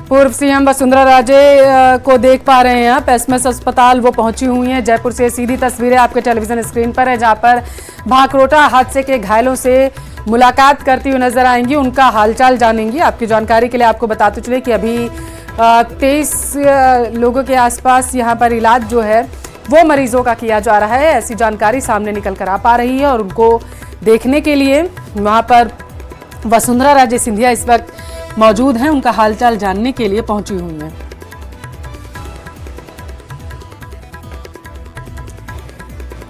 पूर्व सीएम वसुंधरा राजे को देख पा रहे हैं आप। एसएमएस अस्पताल वो पहुंची हुई हैं। जयपुर से सीधी तस्वीरें आपके टेलीविजन स्क्रीन पर है, जहां पर भांकरोटा हादसे के घायलों से मुलाकात करती हुई नजर आएंगी, उनका हालचाल जानेंगी। आपकी जानकारी के लिए आपको बताते चले कि अभी 23 लोगों के आसपास यहां पर इलाज जो है वो मरीजों का किया जा रहा है। ऐसी जानकारी सामने निकल कर आ पा रही है और उनको देखने के लिए वहां पर वसुंधरा राजे सिंधिया इस वक्त मौजूद हैं, उनका हालचाल जानने के लिए पहुंची हुई हैं।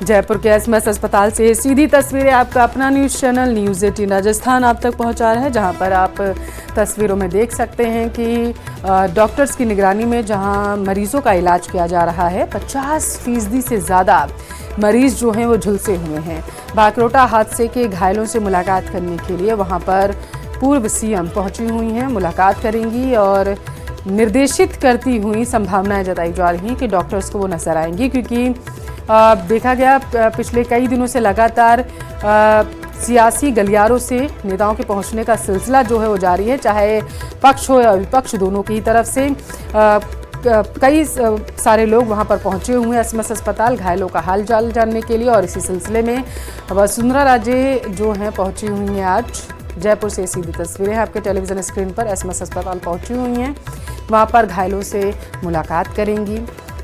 जयपुर के एसएमएस अस्पताल से सीधी तस्वीरें आपका अपना न्यूज चैनल न्यूज़ 18 राजस्थान आप तक पहुंचा रहा है, जहां पर आप तस्वीरों में देख सकते हैं कि डॉक्टर्स की निगरानी में जहां मरीजों का इलाज किया जा रहा है। 50% से ज़्यादा मरीज जो हैं वो झुलसे हुए हैं। भांकरोटा हादसे के घायलों से मुलाकात करने के लिए वहां पर पूर्व सीएम पहुंची हुई हैं, मुलाकात करेंगी और निर्देशित करती हुई संभावनाएं जताई जा रही हैं कि डॉक्टर्स को वो नजर आएंगी, क्योंकि देखा गया पिछले कई दिनों से लगातार सियासी गलियारों से नेताओं के पहुंचने का सिलसिला जो है वो जारी है, चाहे पक्ष हो या विपक्ष, दोनों की तरफ से कई सारे लोग वहां पर पहुंचे हुए हैं एसएमएस अस्पताल घायलों का हाल चाल जानने के लिए। और इसी सिलसिले में वसुंधरा राजे जो हैं पहुंची हुई हैं आज। जयपुर से सीधी तस्वीरें हैं आपके टेलीविजन स्क्रीन पर। एसएमएस अस्पताल पहुंची हुई हैं, वहां पर घायलों से मुलाकात करेंगी,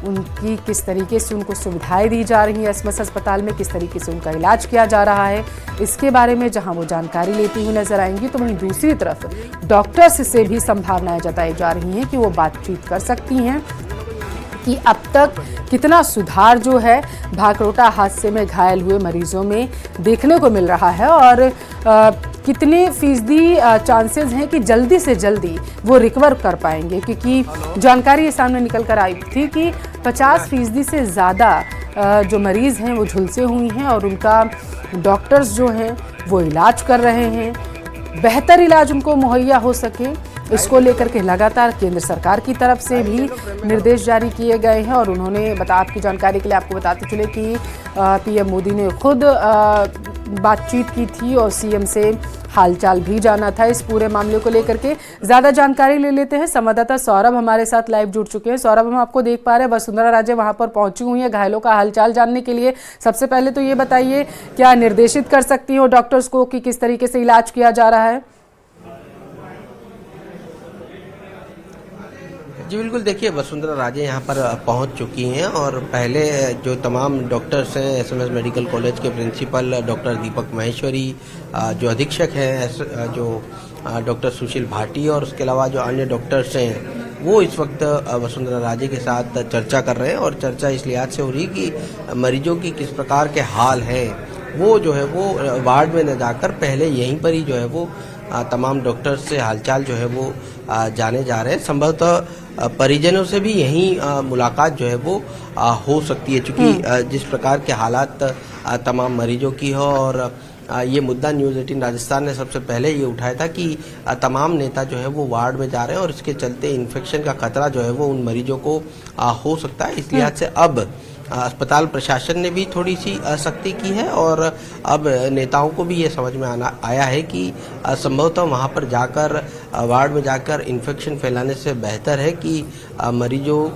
उनकी किस तरीके से उनको सुविधाएं दी जा रही हैं एसएमएस अस्पताल में, किस तरीके से उनका इलाज किया जा रहा है, इसके बारे में जहां वो जानकारी लेती हुई नजर आएंगी। तो वहीं दूसरी तरफ डॉक्टर्स से भी संभावनाएं जताई जा रही हैं कि वो बातचीत कर सकती हैं कि अब तक कितना सुधार जो है भांकरोटा हादसे में घायल हुए मरीजों में देखने को मिल रहा है और कितने फीसदी चांसेस हैं कि जल्दी से जल्दी वो रिकवर कर पाएंगे, क्योंकि जानकारी ये सामने निकल कर आई थी कि 50% से ज़्यादा जो मरीज़ हैं वो झुलसे हुई हैं और उनका डॉक्टर्स जो हैं वो इलाज कर रहे हैं। बेहतर इलाज उनको मुहैया हो सके, इसको लेकर के लगातार केंद्र सरकार की तरफ से भी निर्देश जारी किए गए हैं। और उन्होंने आपकी जानकारी के लिए आपको बताते चले कि पीएम मोदी ने खुद बातचीत की थी और सीएम से हालचाल भी जाना था इस पूरे मामले को लेकर के। ज्यादा जानकारी ले लेते हैं, संवाददाता सौरभ हमारे साथ लाइव जुड़ चुके हैं। सौरभ, हम आपको देख पा रहे हैं वसुंधरा राजे वहां पर पहुंची हुई है घायलों का हालचाल जानने के लिए। सबसे पहले तो ये बताइए, क्या निर्देशित कर सकती हो डॉक्टर्स को कि किस तरीके से इलाज किया जा रहा है? जी बिल्कुल, देखिए वसुंधरा राजे यहाँ पर पहुँच चुकी हैं और पहले जो तमाम डॉक्टर्स हैं, एसएमएस मेडिकल कॉलेज के प्रिंसिपल डॉक्टर दीपक माहेश्वरी, जो अधीक्षक हैं जो डॉक्टर सुशील भाटी और उसके अलावा जो अन्य डॉक्टर्स हैं वो इस वक्त वसुंधरा राजे के साथ चर्चा कर रहे हैं। और चर्चा इस लिहाज से हो रही कि मरीजों की किस प्रकार के हाल हैं, वो जो है वो वार्ड में न जाकर पहले यहीं पर ही जो है वो तमाम डॉक्टर्स से हालचाल जो है वो जाने जा रहे हैं। संभवतः परिजनों से भी यहीं मुलाकात जो है वो हो सकती है, क्योंकि जिस प्रकार के हालात तमाम मरीजों की हो। और ये मुद्दा न्यूज़ 18 राजस्थान ने सबसे पहले ये उठाया था कि तमाम नेता जो है वो वार्ड में जा रहे हैं और इसके चलते इन्फेक्शन का खतरा जो है वो उन मरीजों को हो सकता है। इस लिहाज से अब अस्पताल प्रशासन ने भी थोड़ी सी सख्ती की है और अब नेताओं को भी ये समझ में आया है कि संभवतः वहाँ पर जाकर वार्ड में जाकर इन्फेक्शन फैलाने से बेहतर है कि मरीजों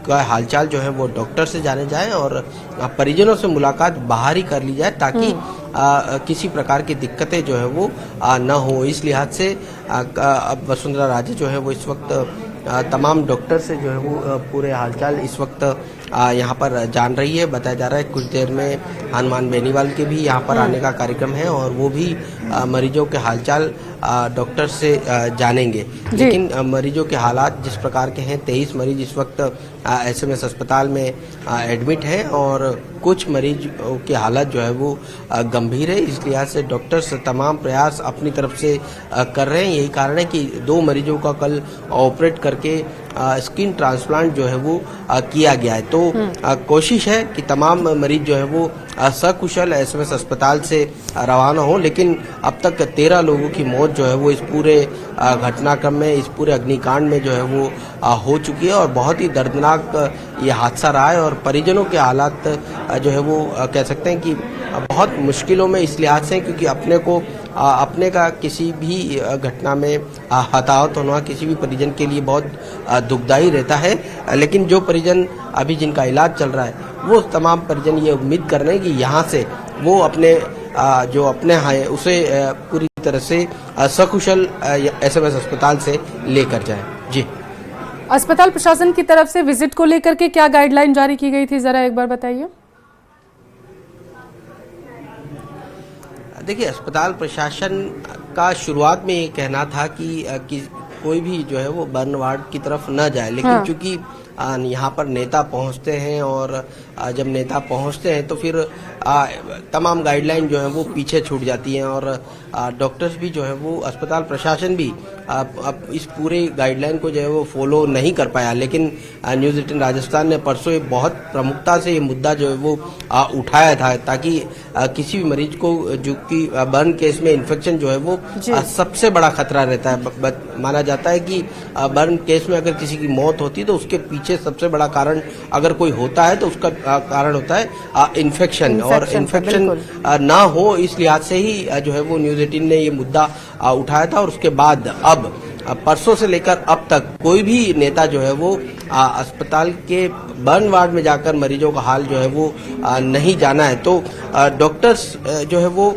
का हालचाल जो है वो डॉक्टर से जाने जाए और परिजनों से मुलाकात बाहर ही कर ली जाए, ताकि किसी प्रकार की दिक्कतें जो है वो न हो। इस लिहाज से अब वसुंधरा राजे जो है वो इस वक्त तमाम डॉक्टर से जो है वो पूरे हालचाल इस वक्त यहाँ पर जान रही है। बताया जा रहा है कुछ देर में हनुमान बेनीवाल के भी यहाँ पर आने का कार्यक्रम है और वो भी मरीजों के हालचाल डॉक्टर से जानेंगे। लेकिन मरीजों के हालात जिस प्रकार के हैं, 23 मरीज इस वक्त एसएमएस अस्पताल में एडमिट हैं और कुछ मरीज की हालत जो है वो गंभीर है। इस लिहाज से डॉक्टर्स तमाम प्रयास अपनी तरफ से कर रहे हैं। यही कारण है कि 2 मरीजों का कल ऑपरेट करके स्किन ट्रांसप्लांट जो है वो किया गया है। तो कोशिश है कि तमाम मरीज जो है वो सकुशल एसएमएस अस्पताल से रवाना हो, लेकिन अब तक 13 लोगों की मौत जो है वो इस पूरे घटनाक्रम में, इस पूरे अग्निकांड में जो है वो हो चुकी है और बहुत ही दर्दनाक ये हादसा रहा है। और परिजनों के हालात जो है वो कह सकते हैं कि बहुत मुश्किलों में इस लिहाज से, क्योंकि अपने का किसी भी घटना में हताहत होना किसी भी परिजन के लिए बहुत दुखदायी रहता है। लेकिन जो परिजन अभी जिनका इलाज चल रहा है, वो तमाम परिजन ये उम्मीद कर रहे हैं कि यहाँ से वो अपने जो अपने है उसे पूरी तरह से सकुशल एसएमएस अस्पताल से लेकर जाएं। जी, अस्पताल प्रशासन की तरफ से विजिट को लेकर के क्या गाइडलाइन जारी की गई थी, जरा एक बार बताइए। देखिए, अस्पताल प्रशासन का शुरुआत में ये कहना था कि कोई भी जो है वो बर्न वार्ड की तरफ न जाए, लेकिन चूंकि यहाँ पर नेता पहुँचते हैं और जब नेता पहुँचते हैं तो फिर तमाम गाइडलाइन जो है वो पीछे छूट जाती हैं और डॉक्टर्स भी जो है वो, अस्पताल प्रशासन भी अब इस पूरे गाइडलाइन को जो है वो फॉलो नहीं कर पाया। लेकिन न्यूज़ 18 राजस्थान ने परसों बहुत प्रमुखता से ये मुद्दा जो है वो उठाया था, ताकि किसी भी मरीज को, जो कि बर्न केस में इन्फेक्शन जो है वो सबसे बड़ा खतरा रहता है। माना जाता है कि बर्न केस में अगर किसी की मौत होती है तो उसके पीछे सबसे बड़ा कारण अगर कोई होता है तो उसका कारण होता है इन्फेक्शन, और इन्फेक्शन ना हो इस लिहाज से ही जो है वो न्यूज़ 18 ने ये मुद्दा उठाया था। और उसके बाद अब परसों से लेकर अब तक कोई भी नेता जो है वो अस्पताल के बर्न वार्ड में जाकर मरीजों का हाल जो है वो नहीं जाना है। तो डॉक्टर्स जो है वो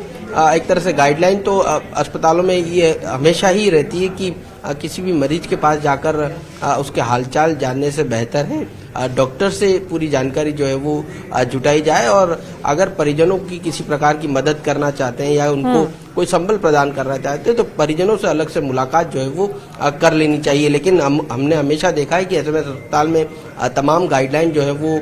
एक तरह से गाइडलाइन तो अस्पतालों में ये हमेशा ही रहती है कि किसी भी मरीज के पास जाकर उसके हालचाल जानने से बेहतर है डॉक्टर से पूरी जानकारी जो है वो जुटाई जाए। और अगर परिजनों की किसी प्रकार की मदद करना चाहते हैं या उनको कोई संबल प्रदान करना चाहते हैं तो परिजनों से अलग से मुलाकात जो है वो कर लेनी चाहिए। लेकिन हमने हमेशा देखा है कि एसएमएस अस्पताल में तमाम गाइडलाइन जो है वो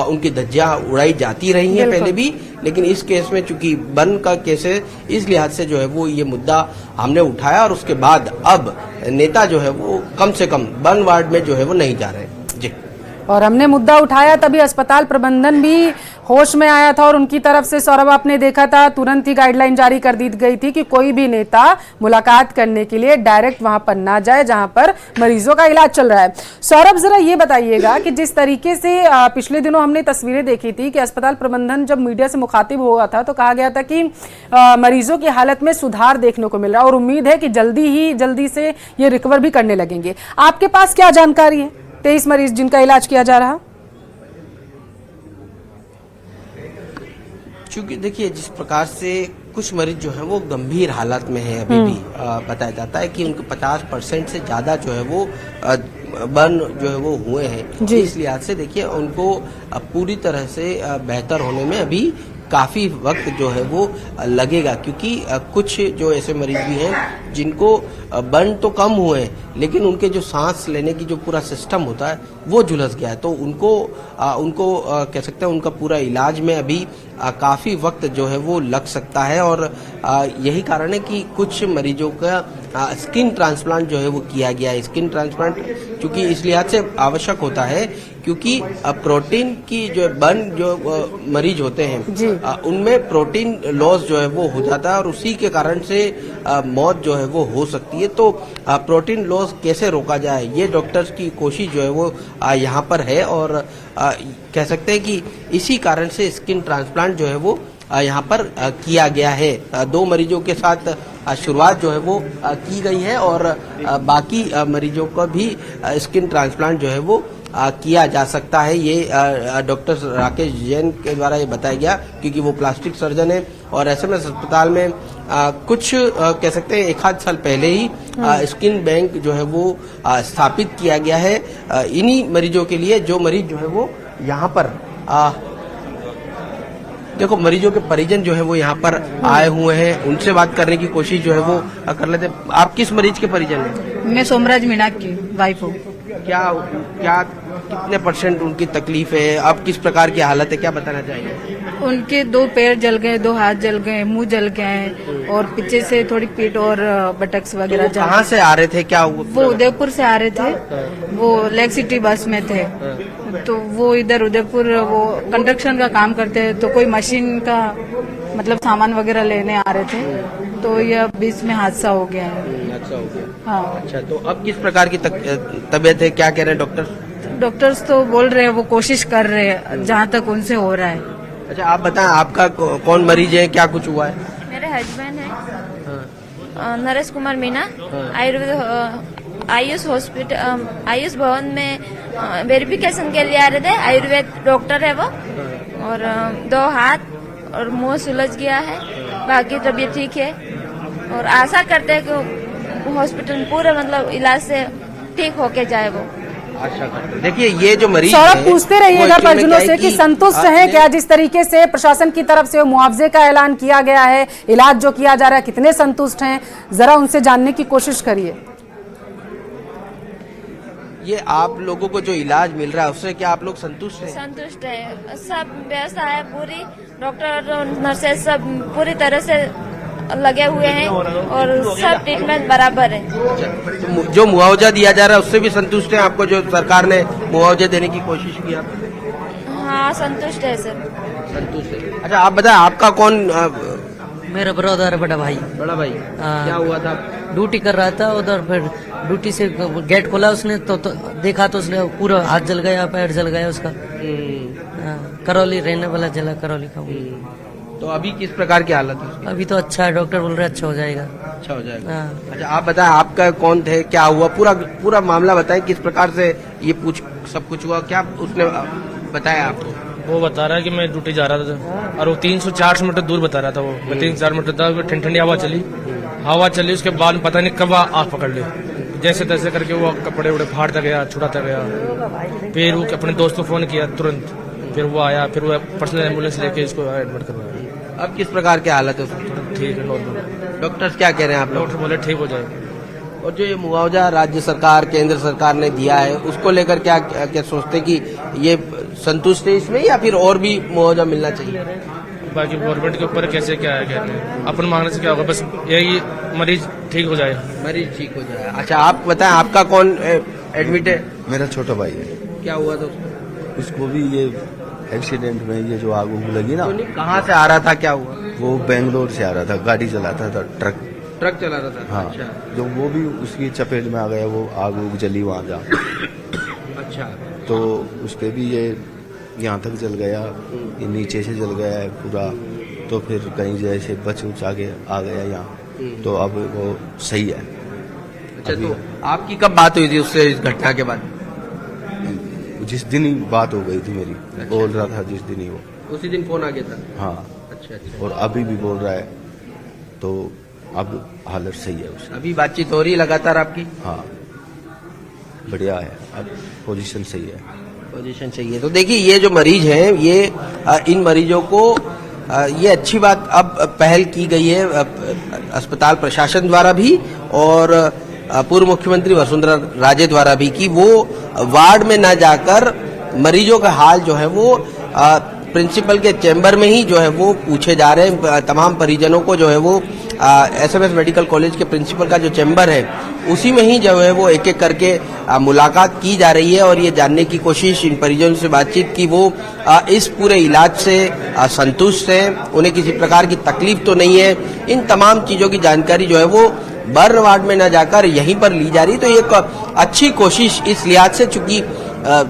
उनकी धज्जियां उड़ाई जाती रही हैं पहले भी, लेकिन इस केस में चूंकि बर्न का केस है इस लिहाज से जो है वो ये मुद्दा हमने उठाया और उसके बाद अब नेता जो है वो कम से कम बर्न वार्ड में जो है वो नहीं जा रहे। जी, और हमने मुद्दा उठाया तभी अस्पताल प्रबंधन भी होश में आया था और उनकी तरफ से, सौरभ आपने देखा था, तुरंत ही गाइडलाइन जारी कर दी गई थी कि कोई भी नेता मुलाकात करने के लिए डायरेक्ट वहां पर ना जाए जहां पर मरीजों का इलाज चल रहा है। सौरभ, जरा ये बताइएगा कि जिस तरीके से पिछले दिनों हमने तस्वीरें देखी थी कि अस्पताल प्रबंधन जब मीडिया से मुखातिब हुआ था तो कहा गया था कि मरीजों की हालत में सुधार देखने को मिल रहा है और उम्मीद है कि जल्दी से ये रिकवर भी करने लगेंगे। आपके पास क्या जानकारी है 23 मरीज जिनका इलाज किया जा रहा? चूंकि देखिए, जिस प्रकार से कुछ मरीज जो है वो गंभीर हालत में है अभी भी, बताया जाता है कि उनके 50% से ज्यादा जो है वो बर्न जो है वो हुए हैं। इस लिहाज से देखिए उनको पूरी तरह से बेहतर होने में अभी काफी वक्त जो है वो लगेगा, क्योंकि कुछ जो ऐसे मरीज भी हैं जिनको बर्न तो कम हुए हैं लेकिन उनके जो सांस लेने की जो पूरा सिस्टम होता है वो झुलस गया है। तो उनको कह सकते हैं उनका पूरा इलाज में अभी काफी वक्त जो है वो लग सकता है। और यही कारण है कि कुछ मरीजों का स्किन ट्रांसप्लांट जो है वो किया गया है। स्किन ट्रांसप्लांट चूंकि इस लिहाज से आवश्यक होता है क्योंकि प्रोटीन की जो बर्न जो मरीज होते हैं उनमें प्रोटीन लॉस जो है वो हो जाता है और उसी के कारण से मौत जो है वो हो सकती है। तो प्रोटीन लॉस कैसे रोका जाए ये डॉक्टर्स की कोशिश जो है वो यहाँ पर है और कह सकते हैं कि इसी कारण से स्किन ट्रांसप्लांट जो है वो यहाँ पर किया गया है। 2 मरीजों के साथ शुरुआत जो है वो की गई है और बाकी मरीजों का भी स्किन ट्रांसप्लांट जो है वो किया जा सकता है। ये डॉक्टर राकेश जैन के द्वारा ये बताया गया क्योंकि वो प्लास्टिक सर्जन है और एसएमएस अस्पताल में कुछ कह सकते हैं 1 आध साल पहले ही स्किन बैंक जो है वो स्थापित किया गया है इन्हीं मरीजों के लिए जो मरीज जो है वो यहाँ पर देखो मरीजों के परिजन जो है वो यहाँ पर आए हुए हैं, उनसे बात करने की कोशिश जो है वो कर लेते हैं। आप किस मरीज के परिजन हैं? मैं सोमराज मीणा की वाइफ हूँ। क्या क्या कितने % उनकी तकलीफ है, अब किस प्रकार की हालत है, क्या बताना चाहिए? उनके 2 पैर जल गए, 2 हाथ जल गए, मुंह जल गए और पीछे से थोड़ी पीठ और बटक्स वगैरह तो जल कहाँ से आ रहे थे, क्या हुआ? वो उदयपुर से आ रहे थे, वो लेक सिटी बस में थे। तो वो इधर उदयपुर वो कंस्ट्रक्शन का काम करते हैं, तो कोई मशीन का मतलब सामान वगैरह लेने आ रहे थे, तो यह बीच में हादसा हो गया है। अच्छा हो गया। हाँ, अच्छा, तो अब किस प्रकार की तबीयत है, क्या कह रहे हैं डॉक्टर? डॉक्टर्स तो बोल रहे हैं वो कोशिश कर रहे हैं जहाँ तक उनसे हो रहा है। अच्छा, आप बताएं आपका कौन मरीज है, क्या कुछ हुआ है? मेरे हस्बैंड है हाँ। नरेश कुमार मीना, आयुर्वेद आयुष हॉस्पिटल आयुष भवन में वेरिफिकेशन के लिए आ रहे थे। आयुर्वेद डॉक्टर है वो, और 2 हाथ और मुंह सुलझ गया है, बाकी तबीयत ठीक है और आशा करते हैं कि हॉस्पिटल में पूरे मतलब इलाज से ठीक होके जाए वो। आशा करते हैं। देखिए, ये जो मरीज सौरभ हैं, पूछते वो रहिएगा actually में परिजनों क्या है से कि संतुष्ट हैं क्या जिस तरीके से प्रशासन की तरफ से मुआवजे का ऐलान किया गया है, इलाज जो किया जा रहा है, कितने संतुष्ट हैं, जरा उनसे जानने की कोशिश करिए। ये आप लोगों को जो इलाज मिल रहा है उससे क्या आप लोग संतुष्ट हैं? संतुष्ट है, सब व्यवस्था है पूरी, डॉक्टर नर्सेस सब पूरी तरह से लगे हुए हैं और सब ट्रीटमेंट बराबर है। तो जो मुआवजा दिया जा रहा है उससे भी संतुष्ट हैं? आपको जो सरकार ने मुआवजा देने की कोशिश किया? हाँ, संतुष्ट है सर। संतुष्ट है। अच्छा, आप बताएं आपका कौन मेरा ब्रदर है, बड़ा भाई। बड़ा भाई? हाँ। क्या हुआ था? ड्यूटी कर रहा था उधर, फिर ड्यूटी से गेट खोला उसने तो देखा तो उसने पूरा हाथ जल गया, पैर जल गया उसका। हाँ, करौली रहने वाला, जिला करौली का वो। तो अभी किस प्रकार की हालत है? अभी तो अच्छा है, डॉक्टर बोल रहे अच्छा हो जाएगा। अच्छा हो जाएगा। हाँ। अच्छा, आप बताएं आपका कौन थे, क्या हुआ, पूरा मामला बताएं, किस प्रकार से ये सब कुछ हुआ, क्या उसने बताया आपको? वो बता रहा है कि मैं ड्यूटी जा रहा था और वो 300-400 मीटर दूर बता रहा था। वो मैं 3-4 मीटर था, ठंडी ठंडी हवा चली, उसके बाद पता नहीं कब आग पकड़ ली। जैसे तैसे करके वो कपड़े उड़े फाड़ता गया, छुड़ाता गया। फिर वो अपने दोस्त को फोन किया तुरंत, फिर वो आया, फिर वो पर्सनल एम्बुलेंस लेके इसको एडमिट करवाया। अब किस प्रकार की हालत है उसकी? ठीक है, नॉर्मल। डॉक्टर्स क्या कह रहे हैं आप लोग? डॉक्टर बोले ठीक हो जाएगा। और जो ये मुआवजा राज्य सरकार केंद्र सरकार ने दिया है उसको लेकर क्या सोचते कि ये संतुष्ट है इसमें, या फिर और भी मुआवजा मिलना चाहिए? बाकी गवर्नमेंट के ऊपर कैसे क्या है कहते हैं, अपन मांगने से क्या होगा, बस यही मरीज ठीक हो जाए। मरीज ठीक हो जाए। अच्छा, आप बताएं आपका कौन एडमिट है? मेरा छोटा भाई है। क्या हुआ था उसको? उसको भी ये एक्सीडेंट में ये जो आग उग लगी ना, तो नहीं, कहाँ से आ रहा था, क्या हुआ? वो बेंगलोर से आ रहा था, गाड़ी चलाता था, ट्रक चला रहा था? हाँ। अच्छा। जो वो भी उसकी चपेट में आ गया, वो आग उग जली वहाँ जा। अच्छा। तो उसके भी ये यहाँ तक जल गया, ये नीचे से जल गया है पूरा। तो फिर कहीं जैसे बच उच आगे आ गया यहाँ, तो अब वो सही है। अच्छा, तो आपकी कब बात हुई थी उससे इस घटना के बाद? जिस दिन ही बात हो गई थी मेरी, बोल रहा था जिस दिन ही वो। उसी दिन फोन आ गया था? हाँ। अच्छा अच्छा। और अभी भी बोल रहा है, तो अब हालत सही है उसकी। अभी बातचीत हो रही है लगातार आपकी? हाँ, बढ़िया है, अब पोजीशन सही है। पोजीशन चाहिए। तो देखिए, ये जो मरीज हैं, ये इन मरीजों को ये अच्छी बात अब पहल की गई है अस्पताल प्रशासन द्वारा भी और पूर्व मुख्यमंत्री वसुंधरा राजे द्वारा भी, कि वो वार्ड में न जाकर मरीजों का हाल जो है वो प्रिंसिपल के चैम्बर में ही जो है वो पूछे जा रहे हैं। तमाम परिजनों को जो है वो एसएमएस मेडिकल कॉलेज के प्रिंसिपल का जो चैम्बर है उसी में ही जो है वो एक एक करके मुलाकात की जा रही है और ये जानने की कोशिश इन परिजनों से बातचीत की वो इस पूरे इलाज से संतुष्ट हैं, उन्हें किसी प्रकार की तकलीफ तो नहीं है। इन तमाम चीजों की जानकारी जो है वो बर्न वार्ड में न जाकर यहीं पर ली जा रही। तो ये एक अच्छी कोशिश इस लिहाज से, चूंकि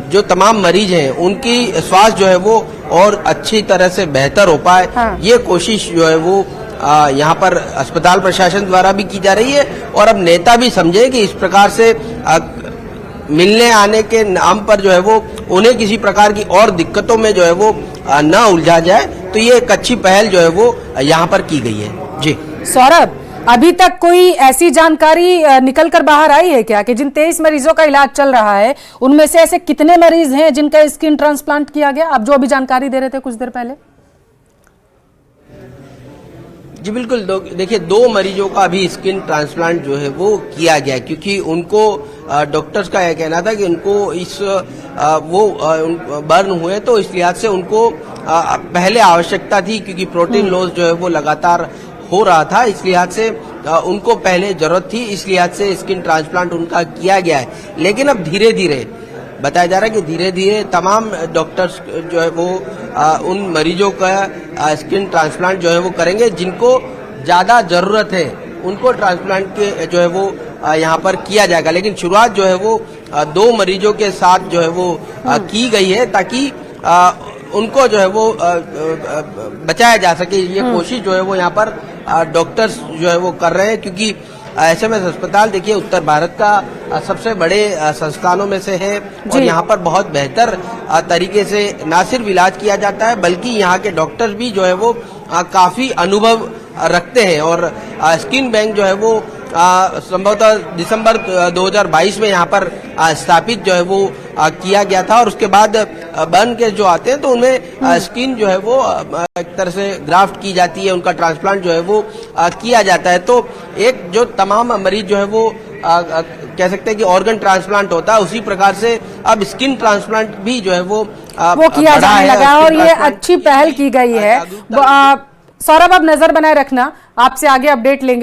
जो तमाम मरीज हैं उनकी स्वास्थ्य जो है वो और अच्छी तरह से बेहतर हो पाए, हाँ। ये कोशिश जो है वो यहाँ पर अस्पताल प्रशासन द्वारा भी की जा रही है। और अब नेता भी समझे कि इस प्रकार से मिलने आने के नाम पर जो है वो उन्हें किसी प्रकार की और दिक्कतों में जो है वो न उलझा जाए, तो ये एक अच्छी पहल जो है वो यहाँ पर की गई है। जी सौरभ, अभी तक कोई ऐसी जानकारी निकल कर बाहर आई है क्या कि जिन 23 मरीजों का इलाज चल रहा है उनमें से ऐसे कितने मरीज हैं जिनका स्किन ट्रांसप्लांट किया गया? आप जो अभी जानकारी दे रहे थे कुछ देर पहले। जी बिल्कुल। देखिए, 2 मरीजों का अभी स्किन ट्रांसप्लांट जो है वो किया गया, क्योंकि उनको डॉक्टर्स का यह कहना था कि उनको बर्न हुए, तो इस लिहाज से उनको पहले आवश्यकता थी, क्योंकि प्रोटीन लॉस जो है वो लगातार हो रहा था, इस लिहाज से उनको पहले जरूरत थी, इस लिहाज से स्किन ट्रांसप्लांट उनका किया गया है। लेकिन अब धीरे धीरे बताया जा रहा है कि धीरे धीरे तमाम डॉक्टर्स जो है वो उन मरीजों का स्किन ट्रांसप्लांट जो है वो करेंगे जिनको ज्यादा जरूरत है, उनको ट्रांसप्लांट के जो है वो यहाँ पर किया जाएगा। लेकिन शुरुआत जो है वो 2 मरीजों के साथ जो है वो की गई है, ताकि उनको जो है वो बचाया जा सके। ये कोशिश जो है वो यहाँ पर डॉक्टर्स जो है वो कर रहे हैं, क्योंकि एसएमएस अस्पताल देखिए उत्तर भारत का सबसे बड़े संस्थानों में से है, और यहाँ पर बहुत बेहतर तरीके से न सिर्फ इलाज किया जाता है, बल्कि यहाँ के डॉक्टर्स भी जो है वो काफी अनुभव रखते हैं। और स्किन बैंक जो है वो संभवतः दिसंबर 2022 में यहाँ पर स्थापित जो है वो किया गया था, और उसके बाद बर्न केस जो आते हैं तो उनमें स्किन जो है वो एक तरह से ग्राफ्ट की जाती है, उनका ट्रांसप्लांट जो है वो किया जाता है। तो एक जो तमाम मरीज जो है वो कह सकते हैं कि ऑर्गन ट्रांसप्लांट होता है, उसी प्रकार से अब स्किन ट्रांसप्लांट भी जो है वो किया जाने लगा, और ये अच्छी पहल की गई है। सौरभ, अब नजर बनाए रखना, आपसे आगे अपडेट लेंगे।